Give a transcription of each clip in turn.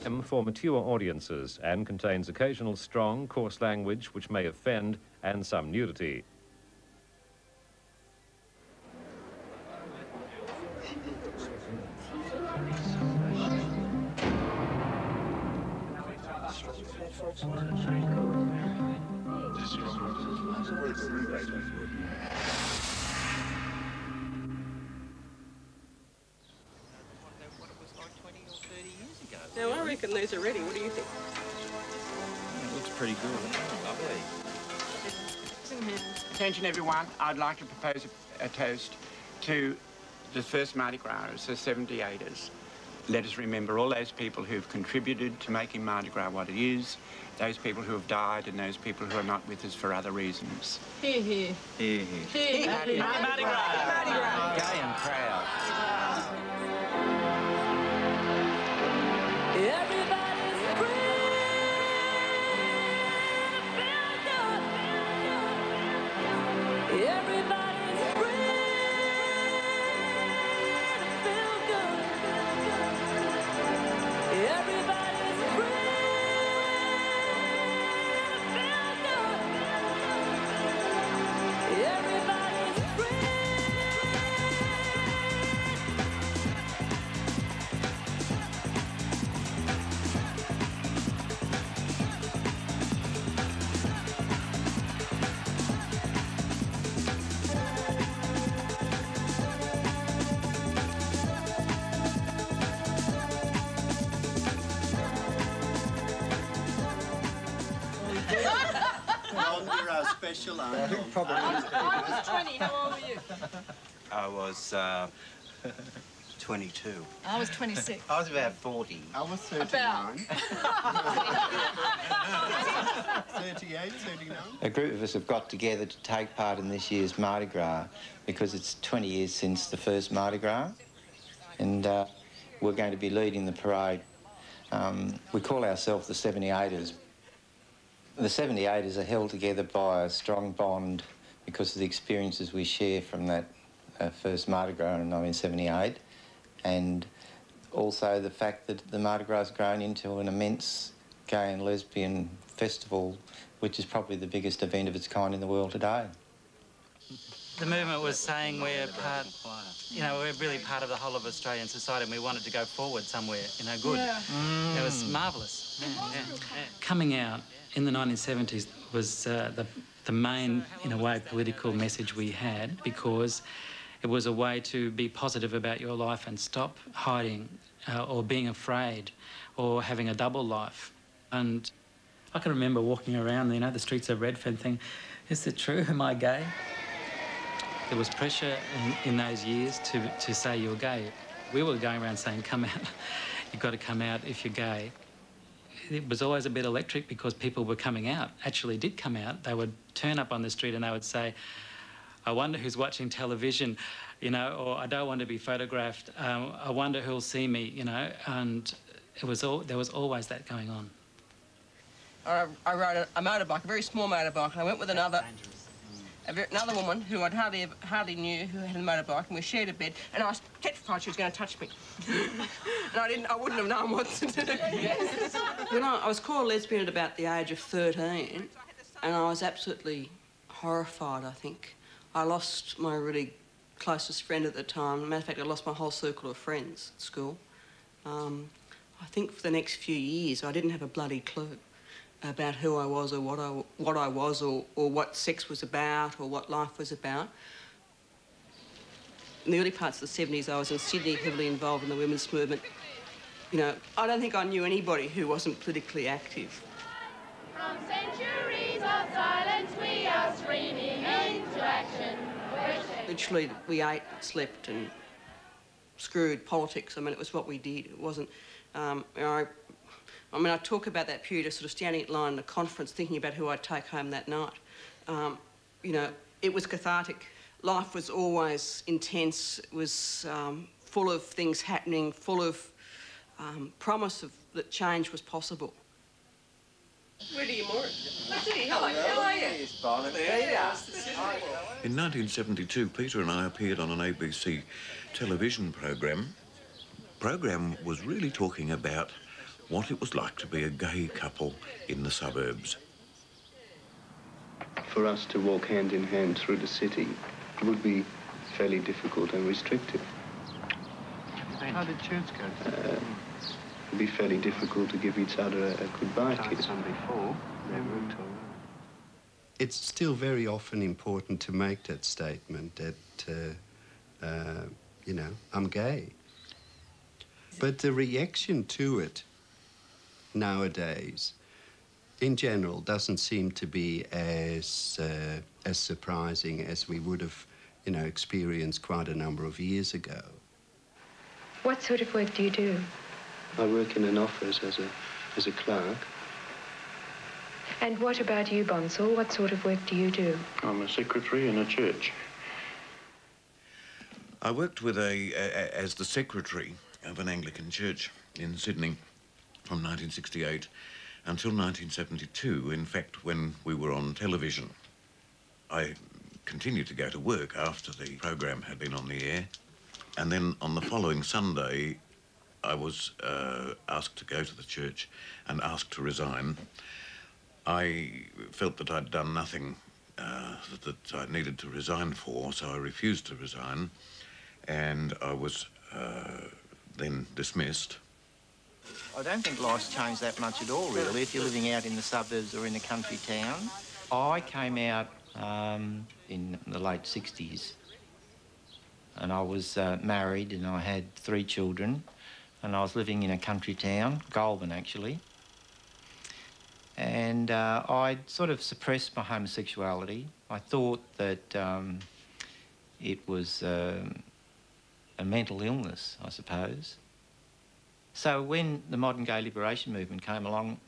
For mature audiences and contains occasional strong, coarse language which may offend and some nudity. Now, I reckon these are ready. What do you think? It looks pretty good. Lovely. Attention, everyone. I'd like to propose a toast to the first Mardi Gras, the 78ers. Let us remember all those people who've contributed to making Mardi Gras what it is, those people who have died, and those people who are not with us for other reasons. Hear, hear. Here, here. Hear, Mardi Gras. Mardi Gras. Mardi Gras. Gay and proud. Everybody's free, feel good. Everybody's free, feel good. Everybody's free, feel good. Everybody's free. Special I was 20. How old were you? I was 22. I was 26. I was about 40. I was 39. About. 38, 39. A group of us have got together to take part in this year's Mardi Gras because it's 20 years since the first Mardi Gras, and we're going to be leading the parade. We call ourselves the 78ers. The 78ers are held together by a strong bond because of the experiences we share from that first Mardi Gras in 1978, and also the fact that the Mardi Gras has grown into an immense gay and lesbian festival, which is probably the biggest event of its kind in the world today. The movement was saying we're part, you know, we're really part of the whole of Australian society, and we wanted to go forward somewhere, you know, good. Yeah. It was marvellous. Coming out in the 1970s was the main, in a way, political message we had, because it was a way to be positive about your life and stop hiding or being afraid or having a double life. And I can remember walking around, you know, the streets of Redfern thinking, is it true? Am I gay? There was pressure in those years to say you're gay. We were going around saying, come out, you've got to come out if you're gay. It was always a bit electric because people were coming out, actually did come out. They would turn up on the street and they would say, I wonder who's watching television, you know, or I don't want to be photographed. I wonder who'll see me, you know, and there was always that going on. I rode a motorbike, a very small motorbike, and I went with another woman who I'd hardly knew, who had a motorbike, and we shared a bed, and I was petrified she was going to touch me. And I wouldn't have known what to do. When I was called a lesbian at about the age of 13, and I was absolutely horrified, I think. I lost my really closest friend at the time. As a matter of fact, I lost my whole circle of friends at school. I think for the next few years, I didn't have a bloody clue about who I was or what I was or what sex was about or what life was about. In the early parts of the 70s, I was in Sydney, heavily involved in the women's movement. You know, I don't think I knew anybody who wasn't politically active. From centuries of silence, we are screaming into action. Literally, we ate, slept and screwed politics. I mean, it was what we did. It wasn't... I talk about that period of sort of standing at line in a conference thinking about who I'd take home that night. You know, it was cathartic. Life was always intense. It was full of things happening, full of promise that change was possible. Where do you more? Hello, how are you? In 1972, Peter and I appeared on an ABC television program. The program was really talking about what it was like to be a gay couple in the suburbs. For us to walk hand in hand through the city would be fairly difficult and restrictive. How did church go? It would be fairly difficult to give each other a goodbye kiss. Before, never at all. It's still very often important to make that statement that, you know, I'm gay. But the reaction to it nowadays, in general, doesn't seem to be as surprising as we would have, you know, experienced quite a number of years ago. What sort of work do you do? I work in an office as a clerk. And what about you, Bonsall? What sort of work do you do? I'm a secretary in a church. I worked with as the secretary of an Anglican church in Sydney from 1968 until 1972, in fact, when we were on television. I continued to go to work after the program had been on the air, and then on the following Sunday, I was asked to go to the church and asked to resign. I felt that I'd done nothing that I needed to resign for, so I refused to resign, and I was then dismissed. I don't think life's changed that much at all, really, if you're living out in the suburbs or in a country town. I came out in the late 60s, and I was married, and I had 3 children, and I was living in a country town, Goulburn, actually. And I sort of suppressed my homosexuality. I thought that it was a mental illness, I suppose. So when the modern gay liberation movement came along,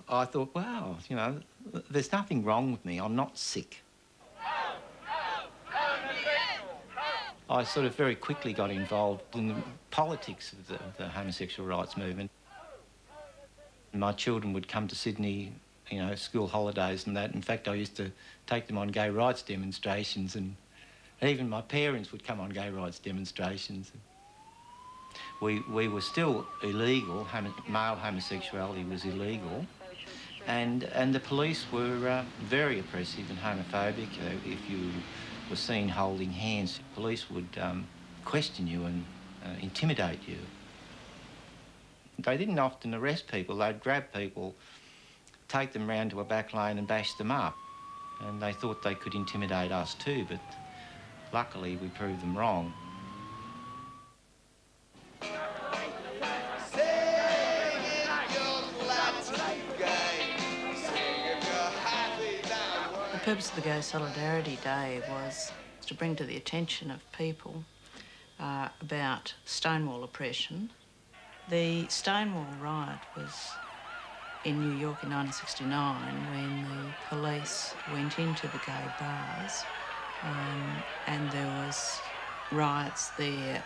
I thought, wow, you know, there's nothing wrong with me. I'm not sick. I sort of very quickly got involved in the politics of the homosexual rights movement. My children would come to Sydney, you know, school holidays and that. In fact, I used to take them on gay rights demonstrations, and even my parents would come on gay rights demonstrations. We were still illegal. Male homosexuality was illegal. And the police were very oppressive and homophobic. If you were seen holding hands, police would question you and intimidate you. They didn't often arrest people. They'd grab people, take them round to a back lane and bash them up. And they thought they could intimidate us too, but luckily we proved them wrong. The purpose of the Gay Solidarity Day was to bring to the attention of people about Stonewall oppression. The Stonewall riot was in New York in 1969 when the police went into the gay bars and there was riots there.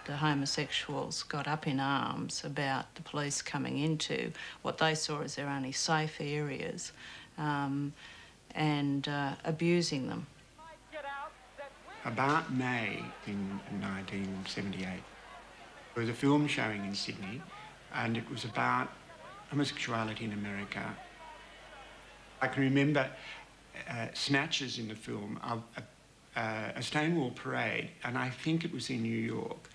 The homosexuals got up in arms about the police coming into what they saw as their only safe areas and abusing them. About May in 1978, there was a film showing in Sydney, and it was about homosexuality in America. I can remember snatches in the film of a Stonewall parade, and I think it was in New York,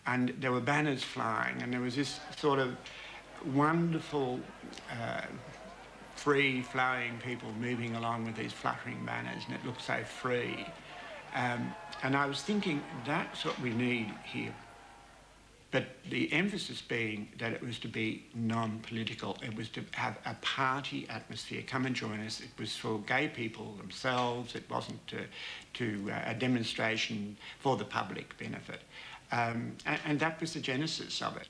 and there were banners flying, and there was this sort of wonderful, free-flowing people moving along with these fluttering banners, and it looked so free. And I was thinking, that's what we need here. But the emphasis being that it was to be non-political. It was to have a party atmosphere. Come and join us. It was for gay people themselves. It wasn't a demonstration for the public benefit. And that was the genesis of it.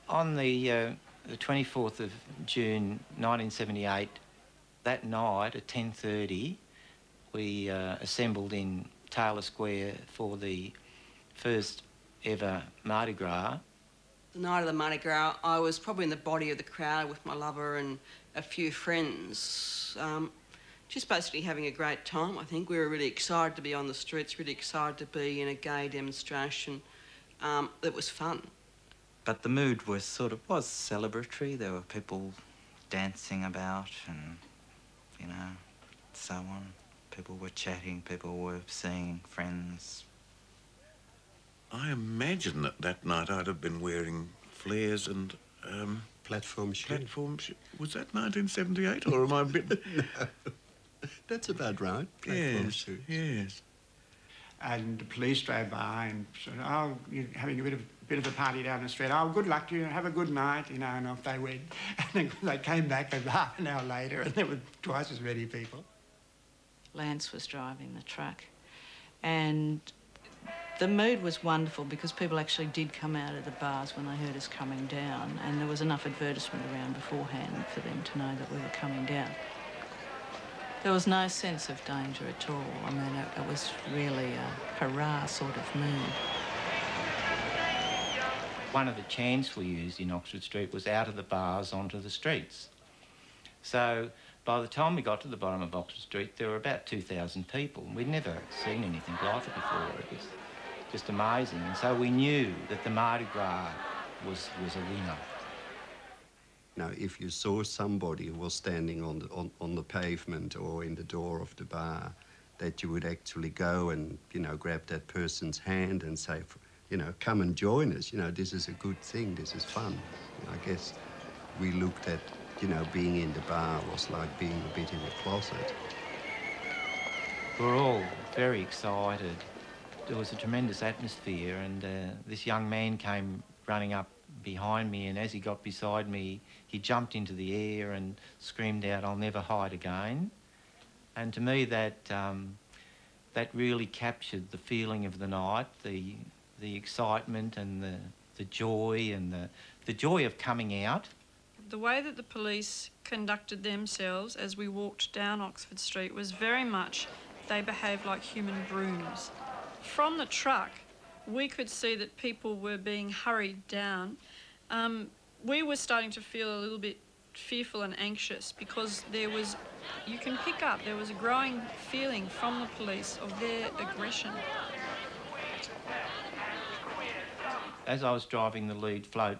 On the 24th of June 1978, that night at 10:30, we assembled in Taylor Square for the first ever Mardi Gras. The night of the Mardi Gras, I was probably in the body of the crowd with my lover and a few friends, just basically having a great time. I think we were really excited to be on the streets, really excited to be in a gay demonstration. It was fun. But the mood was was celebratory. There were people dancing about and, you know, so on. People were chatting, people were seeing friends. I imagine that night I'd have been wearing flares and platform shoes. Platform shoes. Was that 1978, or am I a bit? No, that's about right. Platform shoes. Yes. And the police drove by and said, "Oh, you're having a bit of a party down the street. Oh, good luck to you. Have a good night," you know. And off they went. And they came back half an hour later, and there were twice as many people. Lance was driving the truck, and the mood was wonderful because people actually did come out of the bars when they heard us coming down, and there was enough advertisement around beforehand for them to know that we were coming down. There was no sense of danger at all. I mean, it was really a hurrah sort of mood. One of the chants we used in Oxford Street was out of the bars onto the streets. So by the time we got to the bottom of Oxford Street, there were about 2,000 people. We'd never seen anything like it before. It was just amazing. And so we knew that the Mardi Gras was a winner. Now, if you saw somebody who was standing on the pavement or in the door of the bar, that you would actually go and, you know, grab that person's hand and say, you know, come and join us. You know, this is a good thing. This is fun. I guess we looked at, you know, being in the bar was like being a bit in a closet. We were all very excited. There was a tremendous atmosphere, and this young man came running up behind me, and as he got beside me, he jumped into the air and screamed out, "I'll never hide again." And to me, that really captured the feeling of the night, the excitement and the joy and the joy of coming out. The way that the police conducted themselves as we walked down Oxford Street was very much, they behaved like human brooms. From the truck, we could see that people were being hurried down. We were starting to feel a little bit fearful and anxious because there was, you can pick up, there was a growing feeling from the police of their aggression. As I was driving the lead float